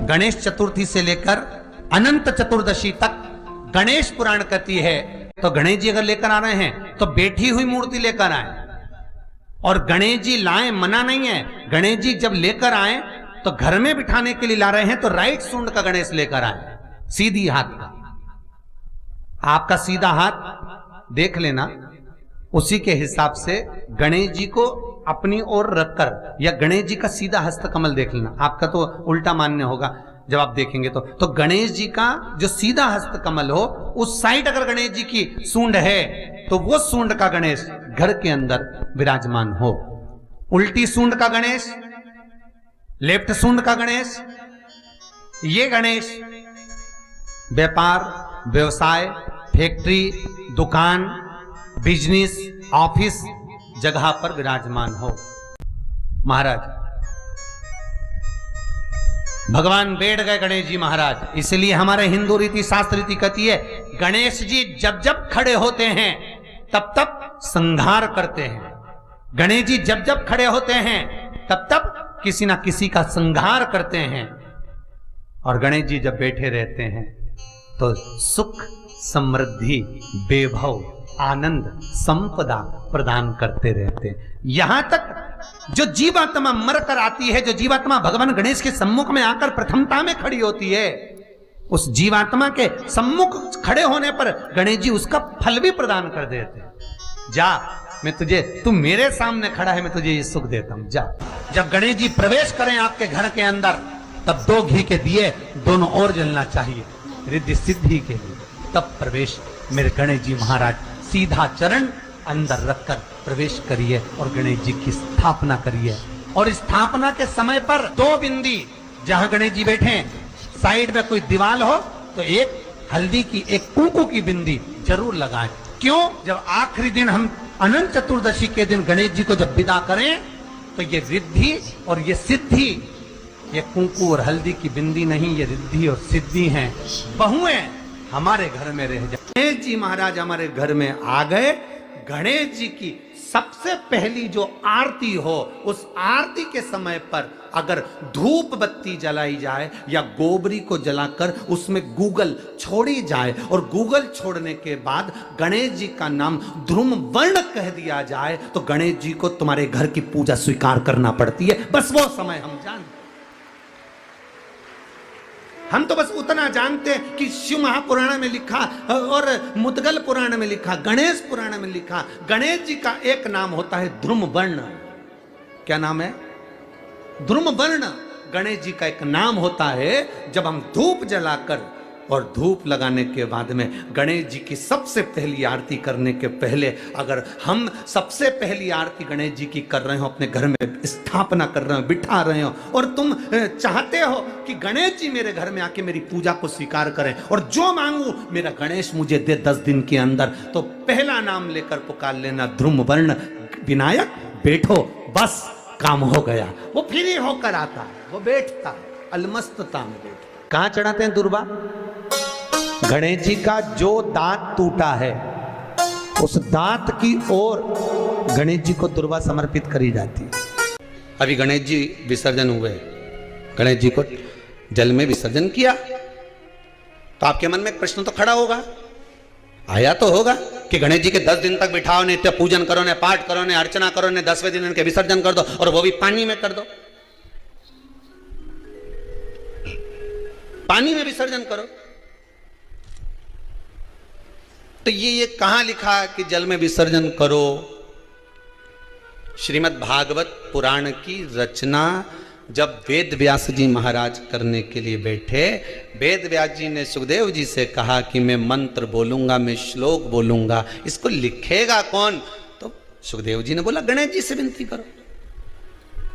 गणेश चतुर्थी से लेकर अनंत चतुर्दशी तक गणेश पुराण कहती है। तो गणेश जी अगर लेकर आ रहे हैं तो बैठी हुई मूर्ति लेकर आए, और गणेश जी लाए मना नहीं है। गणेश जी जब लेकर आए तो घर में बिठाने के लिए ला रहे हैं तो राइट सूंड का गणेश लेकर आए, सीधी हाथ का। आपका सीधा हाथ देख लेना, उसी के हिसाब से गणेश जी को अपनी ओर रखकर, या गणेश जी का सीधा हस्त कमल देख लेना। आपका तो उल्टा मान्य होगा जब आप देखेंगे तो गणेश जी का जो सीधा हस्त कमल हो उस साइड अगर गणेश जी की सूंड है तो वो सूंड का गणेश घर के अंदर विराजमान हो। उल्टी सूंड का गणेश, लेफ्ट सूंड का गणेश, ये गणेश व्यापार, व्यवसाय, फैक्ट्री, दुकान, बिजनेस, ऑफिस जगह पर विराजमान हो। महाराज भगवान बैठ गए गणेश जी महाराज, इसलिए हमारे हिंदू रीति शास्त्र रीति कहती है गणेश जी जब जब खड़े होते हैं तब तब संहार करते हैं। गणेश जी जब जब खड़े होते हैं तब तब किसी ना किसी का संहार करते हैं, और गणेश जी जब बैठे रहते हैं तो सुख, समृद्धि, वैभव, आनंद, संपदा प्रदान करते रहते हैं। यहां तक जो जीवात्मा मर कर आती है, जो जीवात्मा भगवान गणेश के सम्मुख में आकर प्रथमता में खड़ी होती है, उस जीवात्मा के सम्मुख खड़े होने पर गणेश जी उसका फल भी प्रदान कर देते हैं। जा, मैं तुझे, तू मेरे सामने खड़ा है, मैं तुझे ये सुख देता हूं, जा। जब गणेश जी प्रवेश करें आपके घर के अंदर तब 2 घी के दिए दोनों ओर जलना चाहिए रिद्धि सिद्धि के लिए। तब प्रवेश मेरे गणेश जी महाराज सीधा चरण अंदर रखकर प्रवेश करिए और गणेश जी की स्थापना करिए। और स्थापना के समय पर 2 बिंदी, जहां गणेश जी बैठे साइड में कोई दीवार हो तो एक हल्दी की, एक कुंकू की बिंदी जरूर लगाएं। क्यों? जब आखिरी दिन हम अनंत चतुर्दशी के दिन गणेश जी को जब विदा करें तो ये रिद्धि और ये सिद्धि, ये कुंकू और हल्दी की बिंदी नहीं, ये रिद्धि और सिद्धि हैं। बहुएं हमारे घर में रह जाए। गणेश जी महाराज हमारे घर में आ गए। गणेश जी की सबसे पहली जो आरती हो, उस आरती के समय पर अगर धूप बत्ती जलाई जाए या गोबरी को जलाकर उसमें गूगल छोड़ी जाए, और गूगल छोड़ने के बाद गणेश जी का नाम ध्रुम वर्ण कह दिया जाए, तो गणेश जी को तुम्हारे घर की पूजा स्वीकार करना पड़ती है। बस वो समय हम जानते, हम तो बस उतना जानते हैं कि शिव महापुराण में लिखा और मुद्गल पुराण में लिखा, गणेश पुराण में लिखा, गणेश जी का एक नाम होता है ध्रुम वर्ण। क्या नाम है? ध्रुम वर्ण गणेश जी का एक नाम होता है। जब हम धूप जलाकर और धूप लगाने के बाद में गणेश जी की सबसे पहली आरती करने के पहले अगर हम सबसे पहली आरती गणेश जी की कर रहे हो, अपने घर में स्थापना कर रहे हो, बिठा रहे हो, और तुम चाहते हो कि गणेश जी मेरे घर में आके मेरी पूजा को स्वीकार करें और जो मांगू मेरा गणेश मुझे दे 10 दिन के अंदर, तो पहला नाम लेकर पुकार लेना ध्रुम वर्ण विनायक, बैठो, बस काम हो गया। वो फ्री होकर आता है, वो बैठता है, अलमस्तता में बैठता। कहां चढ़ाते हैं दुर्बा? गणेश जी का जो दांत टूटा है उस दांत की ओर गणेश जी को दुर्बा समर्पित करी जाती है। अभी गणेश जी विसर्जन हुए, गणेश जी को जल में विसर्जन किया, तो आपके मन में एक प्रश्न तो खड़ा होगा, आया तो होगा कि गणेश जी के 10 दिन तक बिठाओ, नित्य पूजन करो, ने पाठ करो, ने अर्चना करो, ने 10वें दिन इनके विसर्जन कर दो, और वो भी पानी में कर दो, पानी में विसर्जन करो। तो ये कहां लिखा कि जल में विसर्जन करो? श्रीमद् भागवत पुराण की रचना जब वेद व्यास जी महाराज करने के लिए बैठे, वेद व्यास जी ने सुखदेव जी से कहा कि मैं मंत्र बोलूंगा, मैं श्लोक बोलूंगा, इसको लिखेगा कौन? तो सुखदेव जी ने बोला गणेश जी से विनती करो।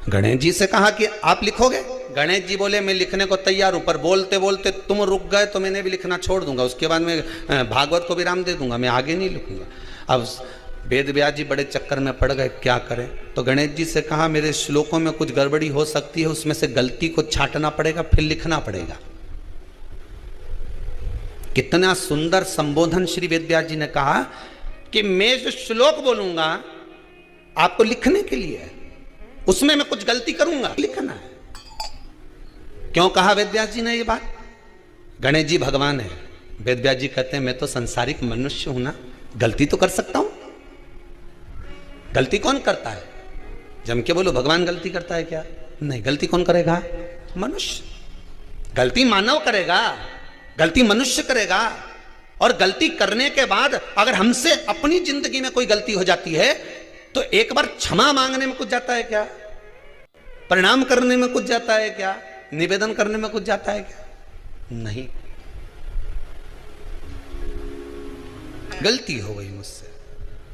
गणेश जी से कहा कि आप लिखोगे? गणेश जी बोले मैं लिखने को तैयार हूं, पर बोलते बोलते तुम रुक गए तो मैंने भी लिखना छोड़ दूंगा, उसके बाद मैं भागवत को विराम दे दूंगा, मैं आगे नहीं लिखूंगा। अब वेद व्यास जी बड़े चक्कर में पड़ गए, क्या करें? तो गणेश जी से कहा मेरे श्लोकों में कुछ गड़बड़ी हो सकती है, उसमें से गलती को छांटना पड़ेगा, फिर लिखना पड़ेगा। कितना सुंदर संबोधन श्री वेद व्यास जी ने कहा कि मैं जो श्लोक बोलूंगा आपको लिखने के लिए है, उसमें मैं कुछ गलती करूंगा, लिखना है। क्यों कहा वेदव्यास जी ने ये बात? गणेश जी भगवान है, वेदव्यास जी कहते हैं मैं तो संसारिक मनुष्य हूं ना, गलती तो कर सकता हूं। गलती कौन करता है? जम के बोलो भगवान गलती करता है क्या? नहीं, गलती कौन करेगा? मनुष्य। गलती मानव करेगा, गलती मनुष्य करेगा। और गलती करने के बाद अगर हमसे अपनी जिंदगी में कोई गलती हो जाती है तो एक बार क्षमा मांगने में कुछ जाता है क्या? प्रणाम करने में कुछ जाता है क्या? निवेदन करने में कुछ जाता है क्या? नहीं। गलती हो गई मुझसे,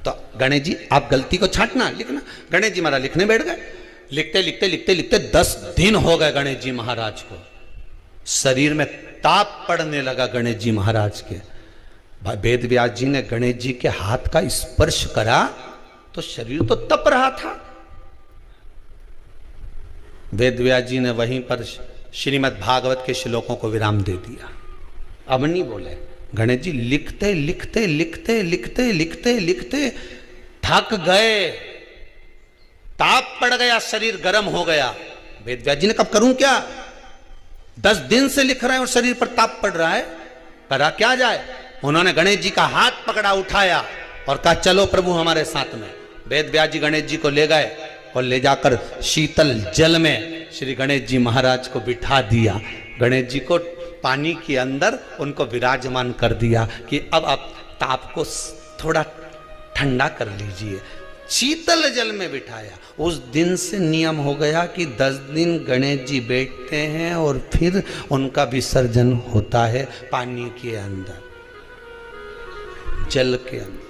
तो गणेश जी आप गलती को छांटना, लिखना। गणेश जी महाराज लिखने बैठ गए। लिखते लिखते लिखते लिखते 10 दिन हो गए गणेश जी महाराज को। शरीर में ताप पड़ने लगा गणेश जी महाराज के। वेदव्यास जी ने गणेश जी के हाथ का स्पर्श करा तो शरीर तो तप रहा था। वेदव्यास जी ने वहीं पर श्रीमद् भागवत के श्लोकों को विराम दे दिया। अब नहीं बोले। गणेश जी लिखते लिखते लिखते लिखते लिखते लिखते थक गए, ताप पड़ गया, शरीर गर्म हो गया। वेदव्यास जी ने कब करूं क्या? 10 दिन से लिख रहे हैं और शरीर पर ताप पड़ रहा है, करा क्या जाए? उन्होंने गणेश जी का हाथ पकड़ा, उठाया और कहा चलो प्रभु हमारे साथ में। वेदव्यास जी गणेश जी को ले गए और ले जाकर शीतल जल में श्री गणेश जी महाराज को बिठा दिया। गणेश जी को पानी के अंदर उनको विराजमान कर दिया कि अब आप ताप को थोड़ा ठंडा कर लीजिए। शीतल जल में बिठाया। उस दिन से नियम हो गया कि 10 दिन गणेश जी बैठते हैं और फिर उनका विसर्जन होता है पानी के अंदर, जल के अंदर।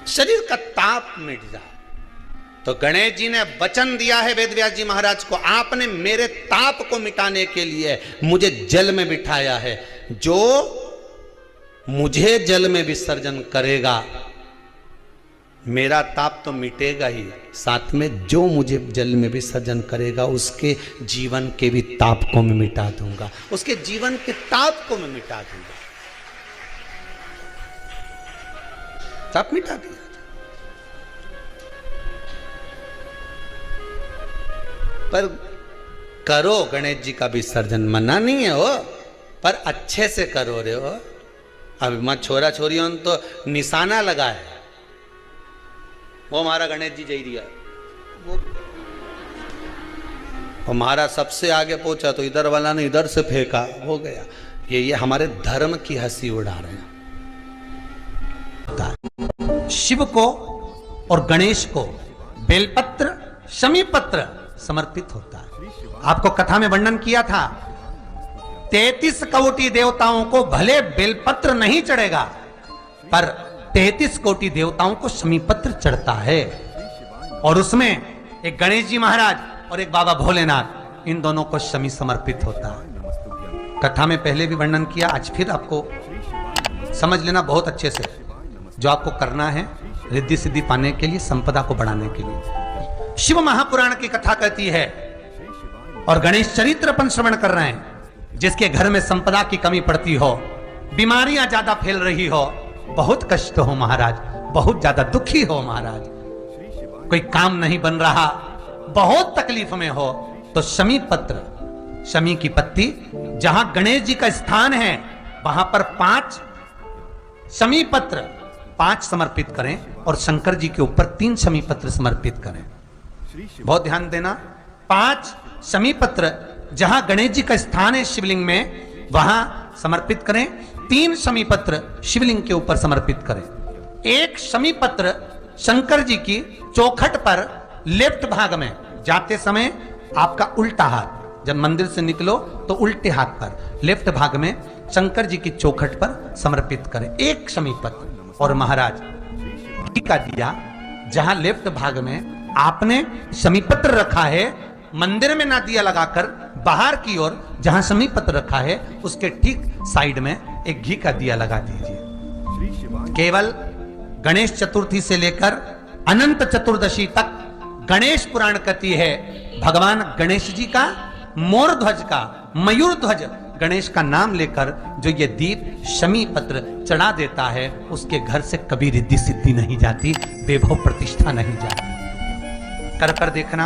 शरीर का ताप मिट जाए। तो गणेश जी ने वचन दिया है वेदव्यास जी महाराज को, आपने मेरे ताप को मिटाने के लिए मुझे जल में बिठाया है। जो मुझे जल में विसर्जन करेगा मेरा ताप तो मिटेगा ही, साथ में जो मुझे जल में विसर्जन करेगा उसके जीवन के भी ताप को मैं मिटा दूंगा, उसके जीवन के ताप को मैं मिटा दूंगा। ताप मिटा दिया। पर करो गणेश जी का विसर्जन, मना नहीं है हो, पर अच्छे से करो रे हो। अब मैं छोरा छोरियों तो निशाना लगा है, वो हमारा गणेश जी जई दिया, वो हमारा सबसे आगे पहुंचा तो इधर वाला ने इधर से फेंका, हो गया। ये हमारे धर्म की हंसी उड़ा रहे हैं। शिव को और गणेश को बेलपत्र शमीपत्र समर्पित होता है। आपको कथा में वर्णन किया था 33 कोटि देवताओं को भले बेलपत्र नहीं चढ़ेगा पर 33 कोटि देवताओं को शमीपत्र चढ़ता है। और उसमें एक गणेश जी महाराज और एक बाबा भोलेनाथ, इन दोनों को शमी समर्पित होता है। कथा में पहले भी वर्णन किया, आज फिर आपको समझ लेना बहुत अच्छे से। जो आपको करना है रिद्धि सिद्धि पाने के लिए, संपदा को बढ़ाने के लिए। शिव महापुराण की कथा कहती है और गणेश चरित्र अपन श्रवण कर रहे हैं, जिसके घर में संपदा की कमी पड़ती हो, बीमारियां ज्यादा फैल रही हो, बहुत कष्ट हो महाराज, बहुत ज्यादा दुखी हो महाराज, कोई काम नहीं बन रहा, बहुत तकलीफ में हो, तो शमी पत्र, शमी की पत्ती, जहां गणेश जी का स्थान है वहां पर 5 शमी पत्र 5 समर्पित करें और शंकर जी के ऊपर 3 शमी पत्र समर्पित करें। बहुत ध्यान देना, 5 शमी पत्र जहां गणेश जी का स्थान है शिवलिंग में वहां समर्पित करें, 3 शमी पत्र शिवलिंग के ऊपर समर्पित करें। 1 शमी पत्र शंकर जी की चौखट पर लेफ्ट भाग में, जाते समय आपका उल्टा हाथ, जब मंदिर से निकलो तो उल्टे हाथ पर लेफ्ट भाग में शंकर जी की चौखट पर समर्पित करें 1 शमी पत्र। और महाराज घी का दिया जहां लेफ्ट भाग में आपने शमी पत्र रखा है, मंदिर में ना दिया लगाकर बाहर की ओर जहां शमी पत्र रखा है उसके ठीक साइड में एक घी का दिया लगा दीजिए। केवल गणेश चतुर्थी से लेकर अनंत चतुर्दशी तक गणेश पुराण कहती है भगवान गणेश जी का मोर ध्वज का, मयूर ध्वज गणेश का नाम लेकर जो ये दीप शमी पत्र चढ़ा देता है उसके घर से कभी रिद्धि सिद्धि नहीं जाती, वैभव प्रतिष्ठा नहीं जाती। कर देखना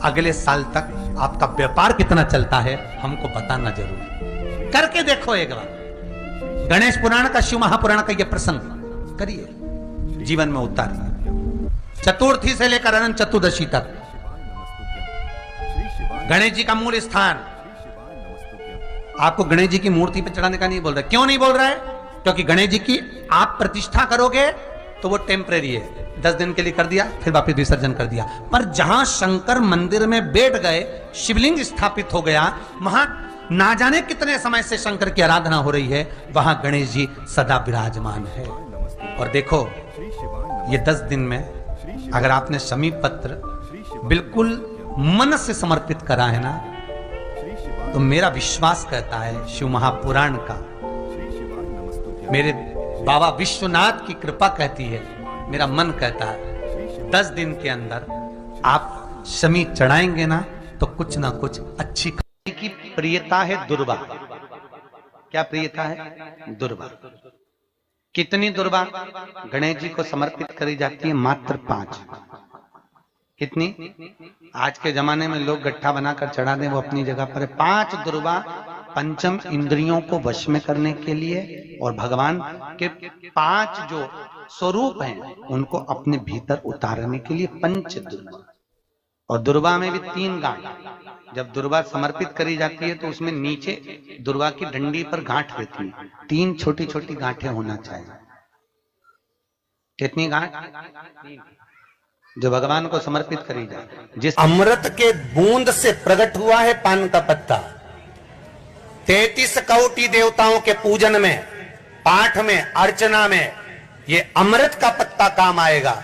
अगले साल तक आपका व्यापार कितना चलता है हमको बताना जरूर, करके देखो एक बार। गणेश पुराण का, शिव महापुराण का यह प्रसंग करिए, जीवन में उतारिए, चतुर्थी से लेकर अनंत चतुर्दशी तक। गणेश जी का मूल स्थान, आपको गणेश जी की मूर्ति पर चढ़ाने का नहीं बोल रहा। क्यों नहीं बोल रहा है? क्योंकि गणेश जी की आप प्रतिष्ठा करोगे तो वो टेम्परेरी है, 10 दिन के लिए कर दिया फिर वापस विसर्जन कर दिया। पर जहां शंकर मंदिर में बैठ गए, शिवलिंग स्थापित हो गया, वहां ना जाने कितने समय से शंकर की आराधना हो रही है, वहां गणेश जी सदा विराजमान है। और देखो ये 10 दिन में अगर आपने शमी पत्र बिल्कुल मन से समर्पित करा है ना, तो मेरा विश्वास कहता है शिव महापुराण का, मेरे बाबा विश्वनाथ की कृपा कहती है, मेरा मन कहता है 10 दिन के अंदर आप शमी चढ़ाएंगे ना तो कुछ ना कुछ अच्छी की प्रियता है दुर्वा। क्या प्रियता है? दुर्वा। कितनी दुर्वा गणेश जी को समर्पित करी जाती है? मात्र 5। कितनी? आज के जमाने में लोग गट्ठा बनाकर चढ़ा दें, वो अपनी जगह पर है। 5 दुर्वा पंचम इंद्रियों को वश में करने के लिए और भगवान के 5 जो स्वरूप हैं उनको अपने भीतर उतारने के लिए 5 दुर्वा। और दुर्वा में भी 3 गांठ। जब दुर्वा समर्पित करी जाती है तो उसमें नीचे दुर्वा की डंडी पर गांठ रहती है, 3 छोटी छोटी गांठें होना चाहिए। कितनी गांठ? जो भगवान को समर्पित करी जाए। जिस अमृत के बूंद से प्रकट हुआ है पान का पत्ता, 33 कोटि देवताओं के पूजन में, पाठ में, अर्चना में ये अमृत का पत्ता काम आएगा।